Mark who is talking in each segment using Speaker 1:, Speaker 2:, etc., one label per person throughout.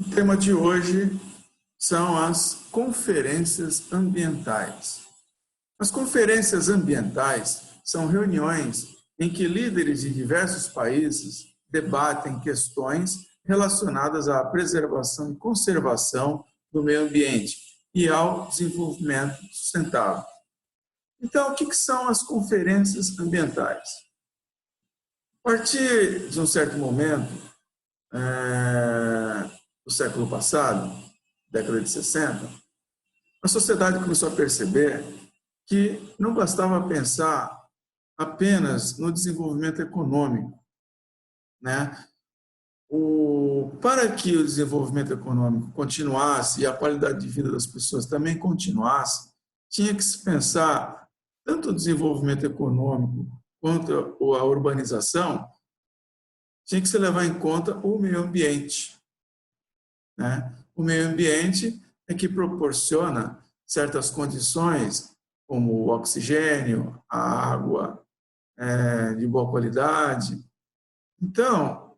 Speaker 1: O tema de hoje são as conferências ambientais. As conferências ambientais são reuniões em que líderes de diversos países debatem questões relacionadas à preservação e conservação do meio ambiente e ao desenvolvimento sustentável. Então, o que são as conferências ambientais? A partir de um certo momento, do século passado, década de 60, a sociedade começou a perceber que não bastava pensar apenas no desenvolvimento econômico, né? Para que o desenvolvimento econômico continuasse e a qualidade de vida das pessoas também continuasse, tinha que se pensar tanto o desenvolvimento econômico quanto a urbanização, tinha que se levar em conta o meio ambiente, né? O meio ambiente é que proporciona certas condições, como o oxigênio, a água de boa qualidade, então,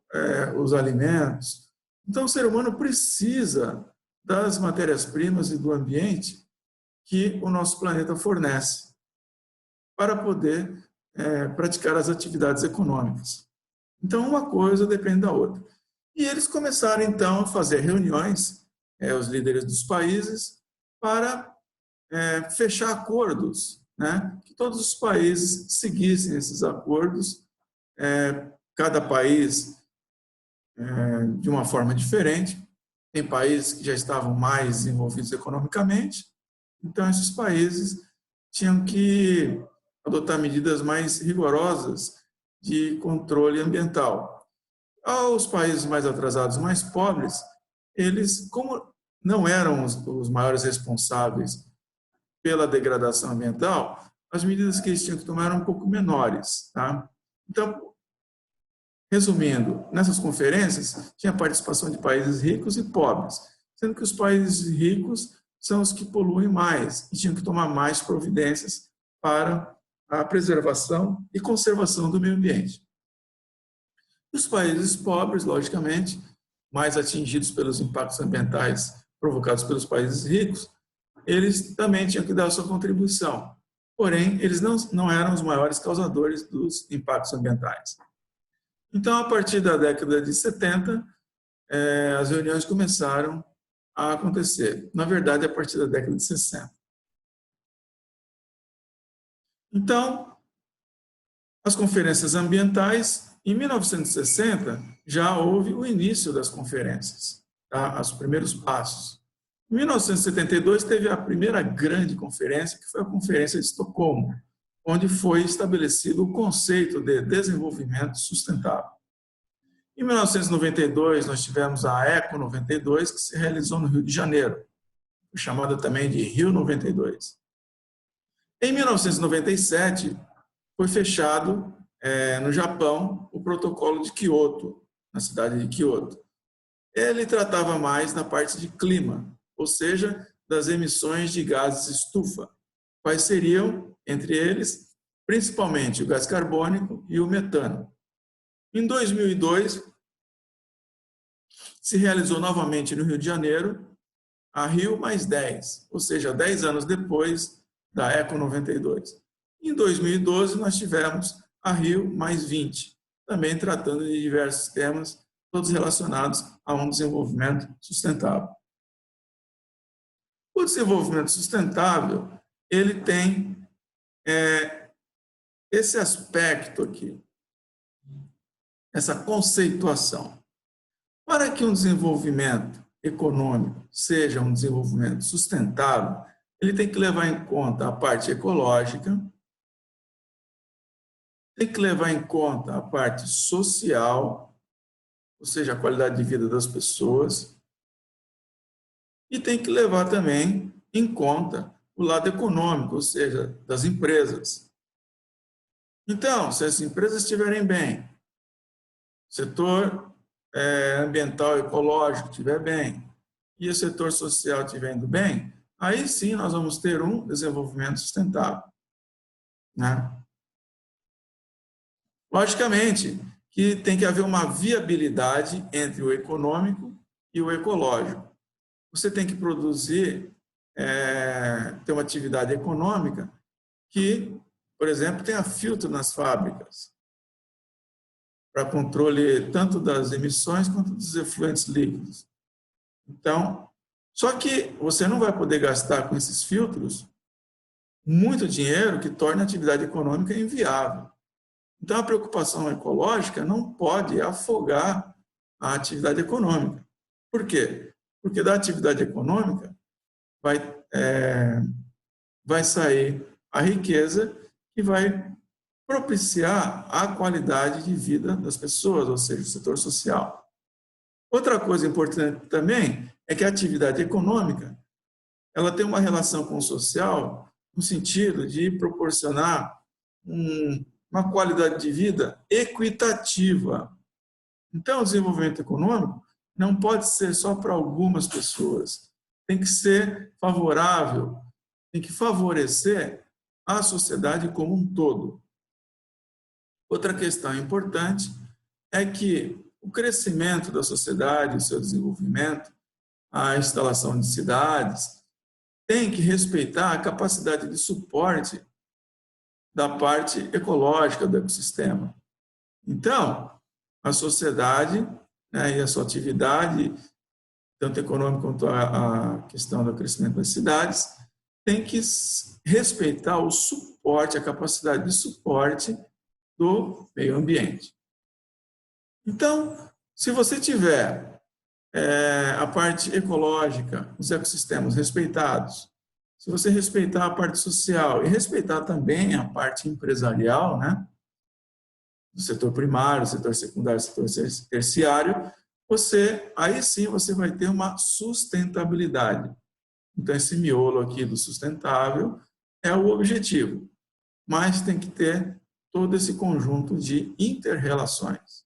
Speaker 1: os alimentos. Então, o ser humano precisa das matérias-primas e do ambiente que o nosso planeta fornece para poder praticar as atividades econômicas. Então, uma coisa depende da outra. E eles começaram, então, a fazer reuniões, os líderes dos países, para fechar acordos, né? Que todos os países seguissem esses acordos, cada país de uma forma diferente. Tem países que já estavam mais desenvolvidos economicamente, então esses países tinham que adotar medidas mais rigorosas de controle ambiental. Aos países mais atrasados, mais pobres, eles, como não eram os maiores responsáveis pela degradação ambiental, as medidas que eles tinham que tomar eram um pouco menores, tá? Então, resumindo, nessas conferências tinha a participação de países ricos e pobres, sendo que os países ricos são os que poluem mais e tinham que tomar mais providências para a preservação e conservação do meio ambiente. Os países pobres, logicamente, mais atingidos pelos impactos ambientais provocados pelos países ricos, eles também tinham que dar a sua contribuição. Porém, eles não eram os maiores causadores dos impactos ambientais. Então, a partir da década de 70, as reuniões começaram a acontecer. Na verdade, a partir da década de 60. Então, as conferências ambientais, em 1960, já houve o início das conferências, tá? Os primeiros passos. Em 1972, teve a primeira grande conferência, que foi a Conferência de Estocolmo, onde foi estabelecido o conceito de desenvolvimento sustentável. Em 1992, nós tivemos a Eco 92, que se realizou no Rio de Janeiro, chamada também de Rio 92. Em 1997, foi fechado no Japão o protocolo de Kyoto, na cidade de Kyoto. Ele tratava mais da parte de clima, ou seja, das emissões de gases estufa. Quais seriam, entre eles, principalmente o gás carbônico e o metano. Em 2002, se realizou novamente no Rio de Janeiro a Rio mais 10, ou seja, 10 anos depois da Eco 92. Em 2012, nós tivemos a Rio mais 20, também tratando de diversos temas, todos relacionados a um desenvolvimento sustentável. O desenvolvimento sustentável, ele tem esse aspecto aqui, essa conceituação. Para que um desenvolvimento econômico seja um desenvolvimento sustentável, ele tem que levar em conta a parte ecológica, tem que levar em conta a parte social, ou seja, a qualidade de vida das pessoas, e tem que levar também em conta o lado econômico, ou seja, das empresas. Então, se as empresas estiverem bem, o setor ambiental e ecológico estiver bem, e o setor social estiver indo bem, aí sim nós vamos ter um desenvolvimento sustentável, né? Logicamente que tem que haver uma viabilidade entre o econômico e o ecológico. Você tem que produzir, ter uma atividade econômica que, por exemplo, tenha filtro nas fábricas, para controle tanto das emissões quanto dos efluentes líquidos. Então, só que você não vai poder gastar com esses filtros muito dinheiro que torne a atividade econômica inviável. Então, a preocupação ecológica não pode afogar a atividade econômica. Por quê? Porque da atividade econômica vai sair a riqueza que vai propiciar a qualidade de vida das pessoas, ou seja, o setor social. Outra coisa importante também é que a atividade econômica ela tem uma relação com o social no sentido de proporcionar uma qualidade de vida equitativa. Então, o desenvolvimento econômico não pode ser só para algumas pessoas, tem que ser favorável, tem que favorecer a sociedade como um todo. Outra questão importante é que o crescimento da sociedade, o seu desenvolvimento, a instalação de cidades, tem que respeitar a capacidade de suporte da parte ecológica do ecossistema. Então, a sociedade, né, e a sua atividade, tanto econômica quanto a questão do crescimento das cidades, tem que respeitar o suporte, a capacidade de suporte do meio ambiente. Então, se você tiver a parte ecológica, os ecossistemas respeitados, se você respeitar a parte social e respeitar também a parte empresarial, né, do setor primário, setor secundário, setor terciário, aí sim você vai ter uma sustentabilidade. Então, esse miolo aqui do sustentável é o objetivo, mas tem que ter todo esse conjunto de inter-relações.